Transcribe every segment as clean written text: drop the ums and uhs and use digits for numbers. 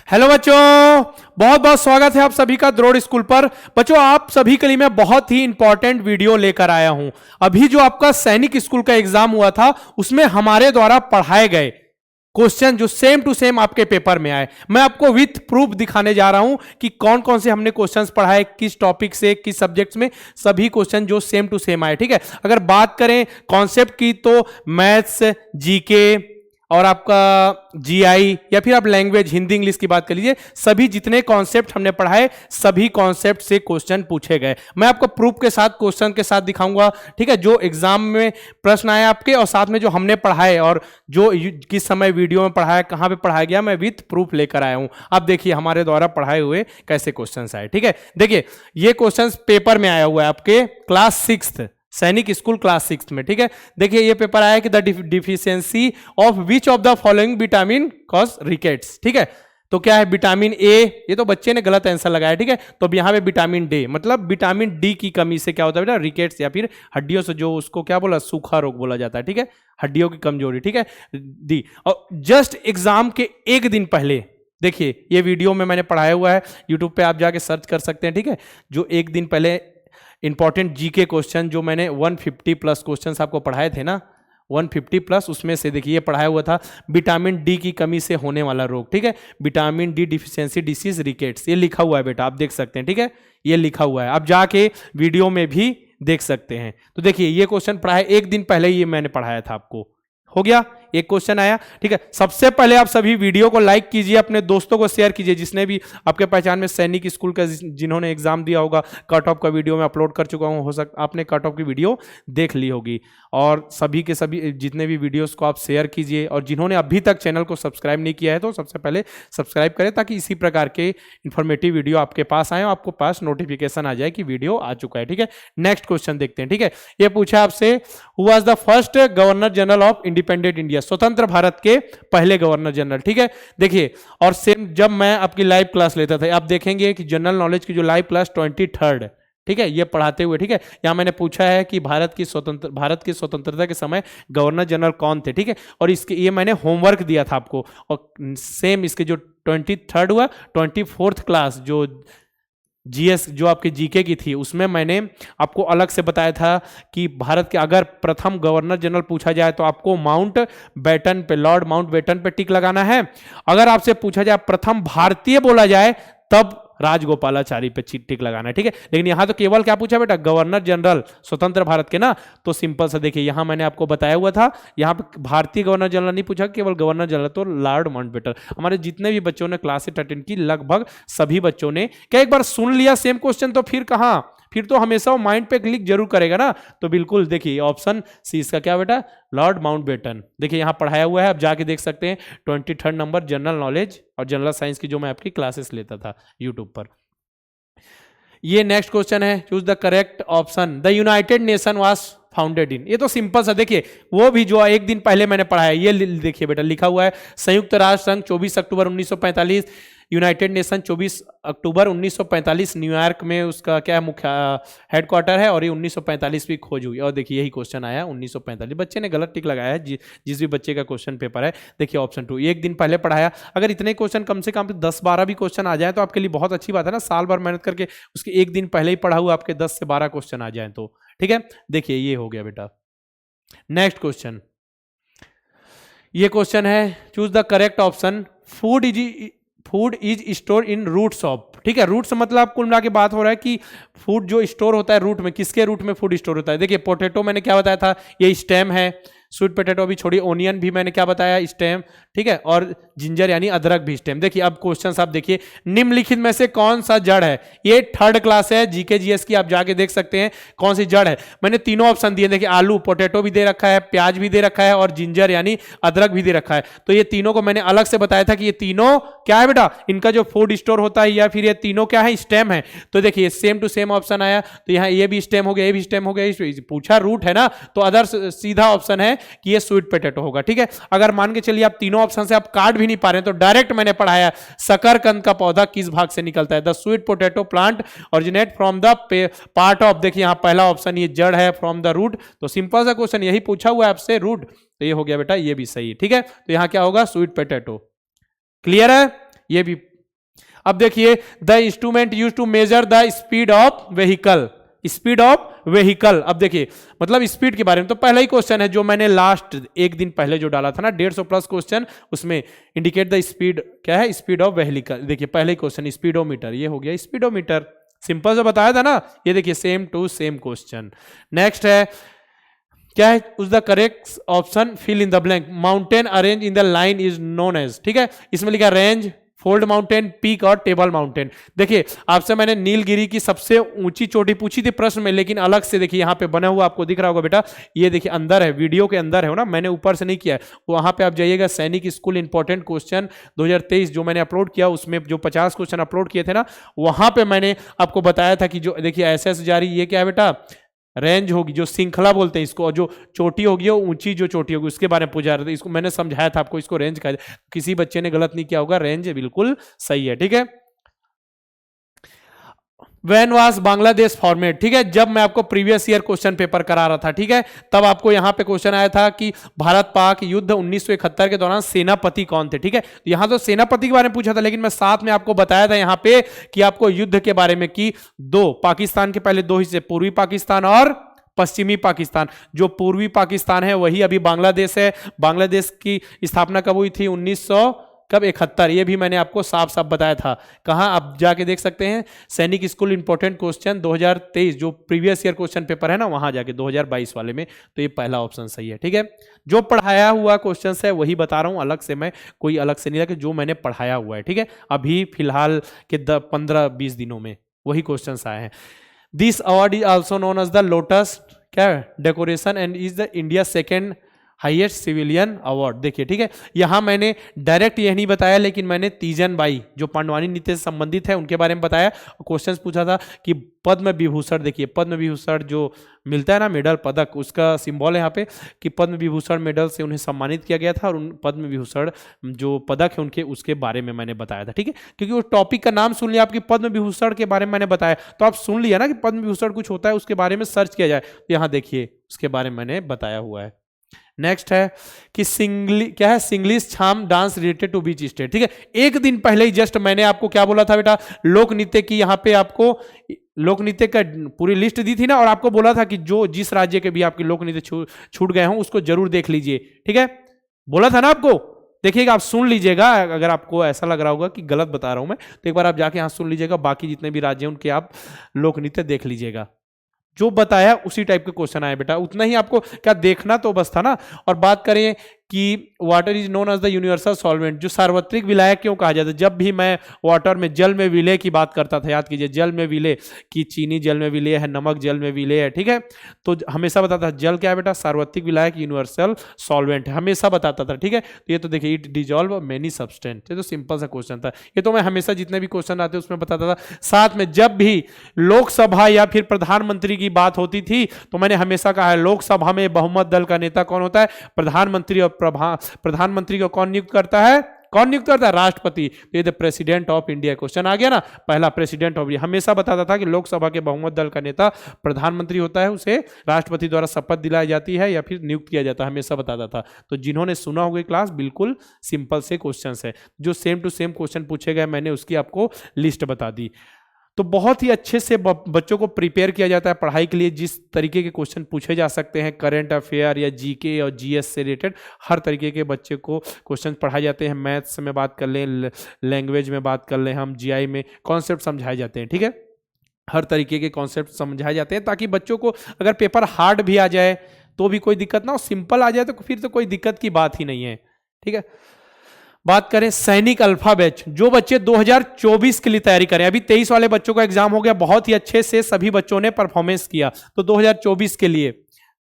Hello बच्चों, बहुत बहुत स्वागत है आप सभी का द्रोड़ स्कूल पर। बच्चों, आप सभी के लिए मैं बहुत ही इंपॉर्टेंट वीडियो लेकर आया हूं। अभी जो आपका सैनिक स्कूल का एग्जाम हुआ था उसमें हमारे द्वारा पढ़ाए गए क्वेश्चन जो सेम टू सेम आपके पेपर में आए, मैं आपको विथ प्रूफ दिखाने जा रहा हूं कि कौन कौन से हमने क्वेश्चंस पढ़ाए, किस टॉपिक से, किस सब्जेक्ट्स में, सभी क्वेश्चन जो सेम टू सेम आए। ठीक है, अगर बात करें कॉन्सेप्ट की तो मैथ्स, जीके और आपका जीआई या फिर आप लैंग्वेज हिंदी इंग्लिश की बात कर लीजिए, सभी जितने कॉन्सेप्ट हमने पढ़ाए सभी कॉन्सेप्ट से क्वेश्चन पूछे गए। मैं आपको प्रूफ के साथ, क्वेश्चन के साथ दिखाऊंगा। ठीक है, जो एग्जाम में प्रश्न आए आपके और साथ में जो हमने पढ़ाए और जो किस समय वीडियो में पढ़ाया, कहां पे पढ़ाया गया, मैं विथ प्रूफ लेकर आया हूं। आप देखिए हमारे द्वारा पढ़ाए हुए कैसे क्वेश्चन आए। ठीक है, देखिए ये क्वेश्चन पेपर में आया हुआ है आपके क्लास 6 सैनिक स्कूल क्लास 6 में। ठीक है, देखिए ये पेपर आया कि the deficiency of which of the following vitamin cause rickets. ठीक है, तो क्या है विटामिन ए, ये तो बच्चे ने गलत आंसर लगाया। ठीक है, तो अब यहां पे विटामिन डी, मतलब विटामिन डी की कमी से क्या होता है बेटा, रिकेट्स या फिर हड्डियों से, जो उसको क्या बोला, सूखा रोग बोला जाता है। ठीक है, हड्डियों की कमजोरी। ठीक है, डी। और जस्ट एग्जाम के एक दिन पहले देखिए ये वीडियो में मैंने पढ़ाया हुआ है, यूट्यूब पे आप जाके सर्च कर सकते हैं। ठीक है, जो एक दिन पहले इंपॉर्टेंट जीके क्वेश्चन जो मैंने 150 प्लस क्वेश्चंस आपको पढ़ाए थे ना, 150 प्लस, उसमें से देखिए ये पढ़ाया हुआ था विटामिन डी की कमी से होने वाला रोग। ठीक है, vitamin D deficiency disease rickets, ये लिखा हुआ है बेटा, आप देख सकते हैं। ठीक है, ये लिखा हुआ है, आप जाके वीडियो में भी देख सकते हैं। तो देखिए ये क्वेश्चन पढ़ाया एक दिन पहले, ये मैंने पढ़ाया था आपको। हो गया, एक क्वेश्चन आया। ठीक है, सबसे पहले आप सभी वीडियो को लाइक कीजिए, अपने दोस्तों को शेयर कीजिए, जिसने भी आपके पहचान में सैनिक स्कूल का जिन्होंने एग्जाम दिया होगा, कट ऑफ का वीडियो मैं अपलोड कर चुका हूं, हो सकता आपने कट ऑफ की वीडियो देख ली होगी। और सभी के सभी जितने भी वीडियोस को आप शेयर कीजिए, और जिन्होंने अभी तक चैनल को सब्सक्राइब नहीं किया है तो सबसे पहले सब्सक्राइब करें, ताकि इसी प्रकार के इंफॉर्मेटिव वीडियो आपके पास आए, आपको पास नोटिफिकेशन आ जाए कि वीडियो आ चुका है। ठीक है, नेक्स्ट क्वेश्चन देखते हैं। ठीक है, ये पूछा आपसे, who was the first governor general of independent India, स्वतंत्र भारत के पहले गवर्नर जनरल। ठीक है, देखिए, और सेम जब मैं आपकी लाइव क्लास लेता था, आप देखेंगे कि जनरल नॉलेज की जो लाइव क्लास 23rd, ठीक है, ये पढ़ाते हुए, ठीक है, यहां मैंने पूछा है कि भारत की स्वतंत्रता के समय गवर्नर जनरल कौन थे। ठीक है, और इसके ये मैंने होमवर्क दिया था आपको, और सेम इसके जो 23rd हुआ, 24th क्लास जो जीएस जो आपके जीके की थी, उसमें मैंने आपको अलग से बताया था कि भारत के अगर प्रथम गवर्नर जनरल पूछा जाए तो आपको माउंट बैटन पे, लॉर्ड माउंट बैटन पे टिक लगाना है। अगर आपसे पूछा जाए प्रथम भारतीय बोला जाए तब राजगोपालाचारी पे टिक लगाना है। ठीक है, लेकिन यहां तो केवल क्या पूछा बेटा, गवर्नर जनरल स्वतंत्र भारत के ना, तो सिंपल सा देखिए यहां मैंने आपको बताया हुआ था, यहां पे भारतीय गवर्नर जनरल नहीं पूछा, केवल गवर्नर जनरल, तो लॉर्ड माउंटबेटन। हमारे जितने भी बच्चों ने क्लासेस अटेंड की, लगभग सभी बच्चों ने क्या एक बार सुन लिया सेम क्वेश्चन, तो फिर कहां, फिर तो हमेशा वो माइंड पे क्लिक जरूर करेगा ना। तो बिल्कुल देखिए ऑप्शन सी इसका क्या बेटा, लॉर्ड माउंटबेटन। देखिए यहां पढ़ाया हुआ है, आप जाके देख सकते हैं, 23rd नंबर जनरल नॉलेज और जनरल साइंस की जो मैं आपकी क्लासेस लेता था यूट्यूब पर। ये नेक्स्ट क्वेश्चन है, choose the correct option, the United nation was founded in, ये तो सिंपल सा, देखिए वो भी जो एक दिन पहले मैंने पढ़ा है, ये देखिए बेटा लिखा हुआ है, संयुक्त राष्ट्र संघ 24 अक्टूबर 1945, यूनाइटेड नेशन 24 अक्टूबर 1945, न्यूयॉर्क में उसका क्या मुख्य हेडक्वार्टर है, और ये 1945 की खोज हुई। और देखिए यही क्वेश्चन आया 1945, बच्चे ने गलत टिक लगाया है, जिस भी बच्चे का क्वेश्चन पेपर है। देखिए ऑप्शन 2, एक दिन पहले पढ़ाया। अगर इतने क्वेश्चन कम से कम 10-12 भी क्वेश्चन आ जाए तो आपके लिए बहुत अच्छी बात है ना, साल भर मेहनत करके उसके एक दिन पहले ही पढ़ा हुआ आपके 10 से 12 क्वेश्चन आ जाए तो। ठीक है, देखिए ये हो गया बेटा। नेक्स्ट क्वेश्चन, ये क्वेश्चन है, choose the correct option, food is store in roots of. ठीक है, रूट्स मतलब कुल मिला के बात हो रहा है कि फूड जो स्टोर होता है रूट में, किसके रूट में फूड स्टोर होता है। देखिए पोटैटो मैंने क्या बताया था, ये स्टेम है, स्वीट पोटैटो भी छोड़ी, ओनियन भी मैंने क्या बताया, स्टेम। ठीक है, और जिंजर यानी अदरक भी स्टेम। देखिए अब क्वेश्चन आप देखिए, निम्नलिखित में से कौन सा जड़ है, ये 3rd क्लास है जीके जीएस की, आप जाके देख सकते हैं कौन सी जड़ है। मैंने तीनों ऑप्शन दिए, देखिए आलू, पोटैटो भी दे रखा है, प्याज भी दे रखा है, और जिंजर यानी अदरक भी दे रखा है। तो ये तीनों को मैंने अलग से बताया था कि ये तीनों क्या है बेटा, इनका जो फूड स्टोर होता है, या फिर ये तीनों क्या है, स्टेम है। तो देखिए सेम टू सेम ऑप्शन आया, तो यहाँ ये भी स्टेम हो गया, ये भी स्टेम हो गया, पूछा रूट है ना, तो अदर सीधा ऑप्शन है कि ये स्वीट पोटैटो होगा। ठीक है, अगर मान के चलिए आप तीनों ऑप्शन से आप काट भी नहीं पा रहे हैं, तो डायरेक्ट मैंने पढ़ाया शकरकंद का पौधा किस भाग से निकलता है, the sweet potato plant originate from the part of, देखिए यहां पहला ऑप्शन ये जड़ है, फ्रॉम द रूट, तो सिंपल सा क्वेश्चन, यही पूछा हुआ है आपसे रूट, तो ये हो गया बेटा, ये भी सही है। ठीक है, तो यहां क्या होगा, स्वीट पोटैटो। क्लियर है ये भी। अब देखिए, the instrument use to measure the speed of vehicle, speed of vehicle. अब देखिए मतलब स्पीड के बारे में, तो पहला ही क्वेश्चन है जो मैंने लास्ट एक दिन पहले जो डाला था ना 150 प्लस क्वेश्चन, उसमें इंडिकेट द स्पीड क्या है, स्पीड ऑफ व्हीकल। देखिए पहले ही क्वेश्चन स्पीडोमीटर, ये हो गया स्पीडोमीटर, सिंपल से बताया था ना। ये देखिए same to same question. Next है क्या है, उस the correct option fill in the blank, mountain arrange in the line is known as, ठीक है। इसमें लिखा रेंज, फोल्ड माउंटेन, पीक और टेबल माउंटेन। देखिए आपसे मैंने नीलगिरी की सबसे ऊंची चोटी पूछी थी प्रश्न में, लेकिन अलग से देखिए यहाँ पे बना हुआ आपको दिख रहा होगा बेटा, ये देखिए अंदर है, वीडियो के अंदर है ना, मैंने ऊपर से नहीं किया है। वहां पे आप जाइएगा, सैनिक स्कूल इंपॉर्टेंट क्वेश्चन 2023 जो मैंने अपलोड किया, उसमें जो 50 क्वेश्चन अपलोड किए थे ना, वहां पे मैंने आपको बताया था कि जो देखिए एसएस जारी, ये क्या है बेटा, रेंज होगी, जो श्रृंखला बोलते हैं इसको, और जो चोटी होगी वो ऊंची जो चोटी होगी उसके बारे में पूछा रहे थे। इसको मैंने समझाया था आपको, इसको रेंज कहा, किसी बच्चे ने गलत नहीं किया होगा, रेंज बिल्कुल सही है, ठीक है। When was बांग्लादेश फॉर्मेट, ठीक है, जब मैं आपको प्रीवियस ईयर क्वेश्चन पेपर करा रहा था, ठीक है, तब आपको यहां पे क्वेश्चन आया था कि भारत पाक युद्ध 1971 के दौरान सेनापति कौन थे, ठीक है। यहां तो सेनापति के बारे में पूछा था, लेकिन मैं साथ में आपको बताया था यहां पे कि आपको युद्ध के बारे में कि दो पाकिस्तान के पहले दो हिस्से, पूर्वी पाकिस्तान और पश्चिमी पाकिस्तान। जो पूर्वी पाकिस्तान है वही अभी बांग्लादेश है। बांग्लादेश की स्थापना कब हुई थी, 1971, ये भी मैंने आपको साफ साफ बताया था। कहां आप जाके देख सकते हैं, सैनिक स्कूल इंपॉर्टेंट क्वेश्चन 2023 जो प्रीवियस ईयर क्वेश्चन पेपर है ना, वहां जाके 2022 वाले में, तो ये पहला ऑप्शन सही है, ठीक है। जो पढ़ाया हुआ क्वेश्चन है वही बता रहा हूं, अलग से मैं कोई अलग से नहीं रहा, जो मैंने पढ़ाया हुआ है, ठीक है। अभी फिलहाल के 15-20 दिनों में वही क्वेश्चन आए हैं। This award is also known as the lotus क्या decoration and is the India second highest civilian award. देखिए ठीक है, यहां मैंने डायरेक्ट यह नहीं बताया, लेकिन मैंने तीजन बाई जो पांडवानी नृत्य से संबंधित है उनके बारे में बताया। क्वेश्चंस पूछा था कि पद्म विभूषण, देखिए पद्म विभूषण जो मिलता है ना मेडल पदक, उसका सिंबल है यहाँ पे कि पद्म विभूषण मेडल से उन्हें सम्मानित किया गया था, और उन पद्म विभूषण जो पदक है उनके उसके बारे में मैंने बताया था, ठीक है। क्योंकि उस टॉपिक का नाम सुन लिया आपकी, पद्म विभूषण के बारे में मैंने बताया, तो आप सुन लिया ना कि पद्म विभूषण कुछ होता है, उसके बारे में सर्च किया जाए, तो यहाँ देखिए उसके बारे में मैंने बताया हुआ है। नेक्स्ट है कि क्या है, सिंगलिश Chham dance related to which state, ठीक है। एक दिन पहले ही जस्ट मैंने आपको क्या बोला था बेटा, लोक नृत्य की यहाँ पे आपको लोक नृत्य का पूरी लिस्ट दी थी ना, और आपको बोला था कि जो जिस राज्य के भी आपके लोक नृत्य छूट गए हों उसको जरूर देख लीजिए, ठीक है, बोला था ना आपको। देखिएगा, आप सुन लीजिएगा, अगर आपको ऐसा लग रहा होगा कि गलत बता रहा हूं मैं, तो एक बार आप जाके यहाँ सुन लीजिएगा, बाकी जितने भी राज्य हैं उनके आप लोक नृत्य देख लीजिएगा। जो बताया उसी टाइप के क्वेश्चन आए बेटा, उतना ही आपको क्या देखना तो बस था ना। और बात करें कि water is known as the universal solvent, जो सार्वत्रिक विलायक क्यों कहा जाता है। जब भी मैं वाटर में, जल में विलय की बात करता था, याद कीजिए, जल में विलय कि चीनी जल में विलय है, नमक जल में विलय है, ठीक है, तो हमेशा बताता था जल क्या है बेटा, सार्वत्रिक विलायक यूनिवर्सल सॉल्वेंट है, हमेशा बताता था, ठीक है। तो ये तो देखिए इट डिजॉल्व मेनी सब्सटेंस, ये तो सिंपल सा क्वेश्चन था, ये तो मैं हमेशा जितने भी क्वेश्चन आते उसमें बताता था। साथ में जब भी लोकसभा या फिर प्रधानमंत्री की बात होती थी तो मैंने हमेशा कहा है, लोकसभा में बहुमत दल का नेता कौन होता है, प्रधानमंत्री, और प्रधानमंत्री को कौन नियुक्त करता है, राष्ट्रपति। तो ये प्रेसिडेंट ऑफ इंडिया क्वेश्चन आ गया ना, पहला प्रेसिडेंट ऑफ इंडिया। हमेशा बताता था कि लोकसभा के बहुमत दल का नेता प्रधानमंत्री होता है, उसे राष्ट्रपति द्वारा शपथ दिलाई जाती है या फिर नियुक्त किया जाता है, हमेशा बताता था। तो जिन्होंने सुना होगा क्लास, बिल्कुल सिंपल से क्वेश्चन है, जो सेम टू सेम क्वेश्चन पूछे गए, मैंने उसकी आपको लिस्ट बता दी। तो बहुत ही अच्छे से बच्चों को प्रिपेयर किया जाता है पढ़ाई के लिए, जिस तरीके के क्वेश्चन पूछे जा सकते हैं, करंट अफेयर या जीके और जीएस से रिलेटेड, हर तरीके के बच्चे को क्वेश्चन पढ़ाए जाते हैं। मैथ्स में बात कर लें, लैंग्वेज में बात कर लें, हम जीआई में कॉन्सेप्ट समझाए जाते हैं, ठीक है, हर तरीके के कॉन्सेप्ट समझाए जाते हैं, ताकि बच्चों को अगर पेपर हार्ड भी आ जाए तो भी कोई दिक्कत ना हो, सिंपल आ जाए तो फिर तो कोई दिक्कत की बात ही नहीं है, ठीक है। बात करें सैनिक अल्फा बैच, जो बच्चे 2024 के लिए तैयारी करें, अभी 23 वाले बच्चों का एग्जाम हो गया, बहुत ही अच्छे से सभी बच्चों ने परफॉर्मेंस किया, तो 2024 के लिए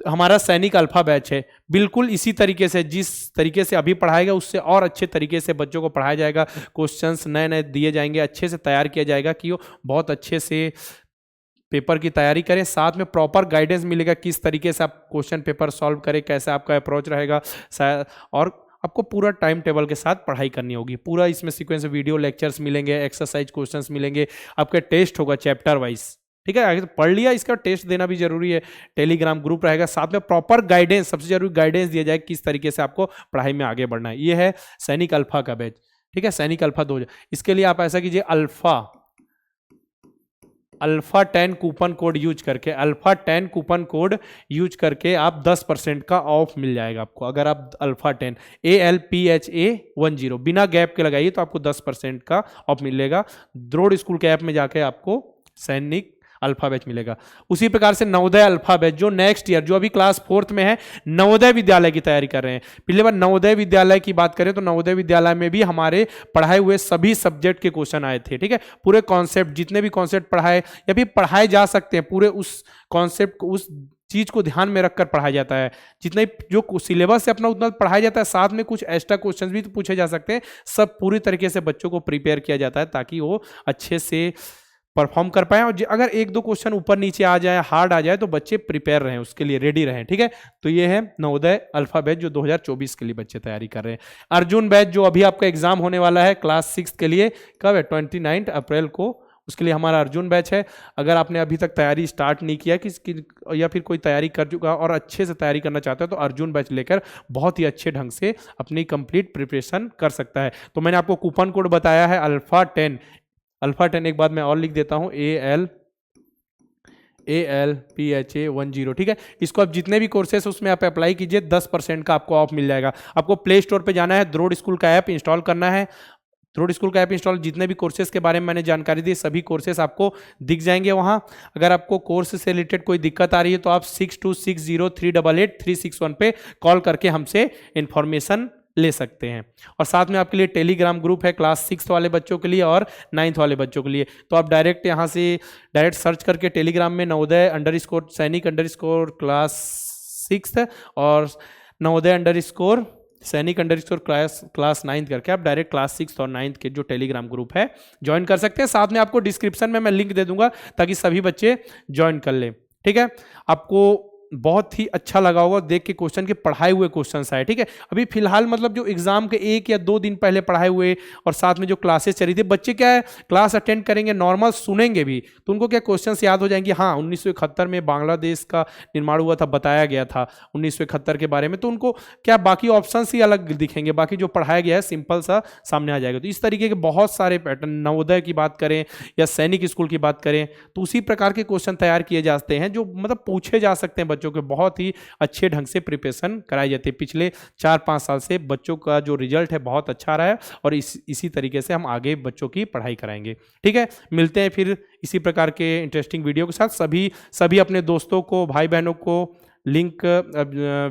हमारा सैनिक अल्फा बैच है, बिल्कुल इसी तरीके से, जिस तरीके से अभी पढ़ाएगा उससे और अच्छे तरीके से बच्चों को पढ़ाया जाएगा, क्वेश्चंस नए नए दिए जाएंगे, अच्छे से तैयार किया जाएगा कि वो बहुत अच्छे से पेपर की तैयारी करें। साथ में प्रॉपर गाइडेंस मिलेगा, किस तरीके से आप क्वेश्चन पेपर सॉल्व करें, कैसे आपका अप्रोच रहेगा, और आपको पूरा टाइम टेबल के साथ पढ़ाई करनी होगी। पूरा इसमें सीक्वेंस वीडियो लेक्चर्स मिलेंगे, एक्सरसाइज क्वेश्चंस मिलेंगे, आपका टेस्ट होगा चैप्टर वाइज, ठीक है। आगे तो पढ़ लिया, इसका टेस्ट देना भी जरूरी है, टेलीग्राम ग्रुप रहेगा, साथ में प्रॉपर गाइडेंस, सबसे जरूरी गाइडेंस दिया जाए किस तरीके से आपको पढ़ाई में आगे बढ़ना है। ये है सैनिक अल्फा का बैच। ठीक है, सैनिक अल्फा 2000। इसके लिए आप ऐसा कीजिए, अल्फा 10 कूपन कोड यूज करके, अल्फा 10 कूपन कोड यूज करके आप 10% का ऑफ मिल जाएगा आपको। अगर आप अल्फा 10 ALPHA10 बिना गैप के लगाइए तो आपको 10% का ऑफ मिलेगा। द्रोड़ स्कूल के ऐप में जाके आपको सैनिक अल्फा बैच मिलेगा। उसी प्रकार से नवोदय अल्फा बैच जो नेक्स्ट ईयर, जो अभी क्लास 4th में है, नवोदय विद्यालय की तैयारी कर रहे हैं। पिछले बार नवोदय विद्यालय की बात करें तो नवोदय विद्यालय में भी हमारे पढ़ाए हुए सभी सब्जेक्ट के क्वेश्चन आए थे। ठीक है, पूरे कॉन्सेप्ट, जितने भी कॉन्सेप्ट पढ़ाए या फिर पढ़ाए जा सकते हैं, पूरे उस कॉन्सेप्ट को, उस चीज को ध्यान में रखकर पढ़ाया जाता है। जितना जो सिलेबस है अपना उतना पढ़ाया जाता है, साथ में कुछ एक्स्ट्रा क्वेश्चंस भी तो पूछे जा सकते हैं। सब पूरी तरीके से बच्चों को प्रिपेयर किया जाता है ताकि वो अच्छे से परफॉर्म कर पाए। और अगर एक दो क्वेश्चन ऊपर नीचे आ जाए, हार्ड आ जाए, तो बच्चे प्रिपेयर रहें, उसके लिए रेडी रहें। ठीक है, तो ये है नवोदय अल्फा बैच जो 2024 के लिए बच्चे तैयारी कर रहे हैं। अर्जुन बैच जो अभी आपका एग्जाम होने वाला है क्लास 6 के लिए, कब है, 29 अप्रैल को, उसके लिए हमारा अर्जुन बैच है। अगर आपने अभी तक तैयारी स्टार्ट नहीं किया या फिर कोई तैयारी कर चुका और अच्छे से तैयारी करना चाहता है तो अर्जुन बैच लेकर बहुत ही अच्छे ढंग से अपनी कंप्लीट प्रिपरेशन कर सकता है। तो मैंने आपको कूपन कोड बताया है अल्फा 10, एक बाद मैं और लिख देता हूं, ALPHA10। ठीक है, इसको आप जितने भी कोर्सेस उसमें आप अप्लाई कीजिए, 10% का आपको ऑफ मिल जाएगा। आपको प्ले स्टोर पे जाना है, द्रोड़ स्कूल का ऐप इंस्टॉल करना है। द्रोड़ स्कूल का ऐप इंस्टॉल, जितने भी कोर्सेज के बारे में मैंने जानकारी दी सभी कोर्सेज आपको दिख जाएंगे वहां। अगर आपको कोर्स से रिलेटेड कोई दिक्कत आ रही है तो आप 6260388361 पे कॉल करके हमसे इंफॉर्मेशन ले सकते हैं। और साथ में आपके लिए टेलीग्राम ग्रुप है क्लास 6 वाले बच्चों के लिए और 9th वाले बच्चों के लिए। तो आप डायरेक्ट यहाँ से डायरेक्ट सर्च करके टेलीग्राम में नवोदय _सैनिक क्लास 6 और नवोदय सैनिक क्लास 9 करके आप डायरेक्ट क्लास 6 और 9th के जो टेलीग्राम ग्रुप है ज्वाइन कर सकते हैं। साथ में आपको डिस्क्रिप्शन में मैं लिंक दे दूंगा ताकि सभी बच्चे ज्वाइन कर ले। ठीक है, आपको बहुत ही अच्छा लगा होगा देख के क्वेश्चन के पढ़ाए हुए क्वेश्चंस आए। ठीक है, अभी फिलहाल मतलब जो एग्जाम के 1 या 2 दिन पहले पढ़ाए हुए और साथ में जो क्लासेस चली थी, बच्चे क्या है क्लास अटेंड करेंगे, नॉर्मल सुनेंगे भी, तो उनको क्या क्वेश्चंस याद हो जाएंगे। हाँ, 1971 में बांग्लादेश का निर्माण हुआ था, बताया गया था 1971 के बारे में, तो उनको क्या बाकी ऑप्शन ही अलग दिखेंगे, बाकी जो पढ़ाया गया है सिंपल सा सामने आ जाएगा। तो इस तरीके के बहुत सारे पैटर्न, नवोदय की बात करें या सैनिक स्कूल की बात करें तो उसी प्रकार के क्वेश्चन तैयार किए जाते हैं जो मतलब पूछे जा सकते हैं बच्चों के, बहुत ही अच्छे ढंग से प्रिपरेशन कराई जाती है। पिछले 4-5 साल से बच्चों का जो रिजल्ट है बहुत अच्छा रहा है और इसी तरीके से हम आगे बच्चों की पढ़ाई कराएंगे। ठीक है, मिलते हैं फिर इसी प्रकार के इंटरेस्टिंग वीडियो के साथ। सभी अपने दोस्तों को, भाई बहनों को लिंक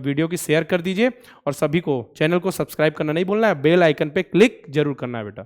वीडियो की शेयर कर दीजिए और सभी को चैनल को सब्सक्राइब करना नहीं भूलना है, बेल आइकन पे क्लिक जरूर करना है बेटा।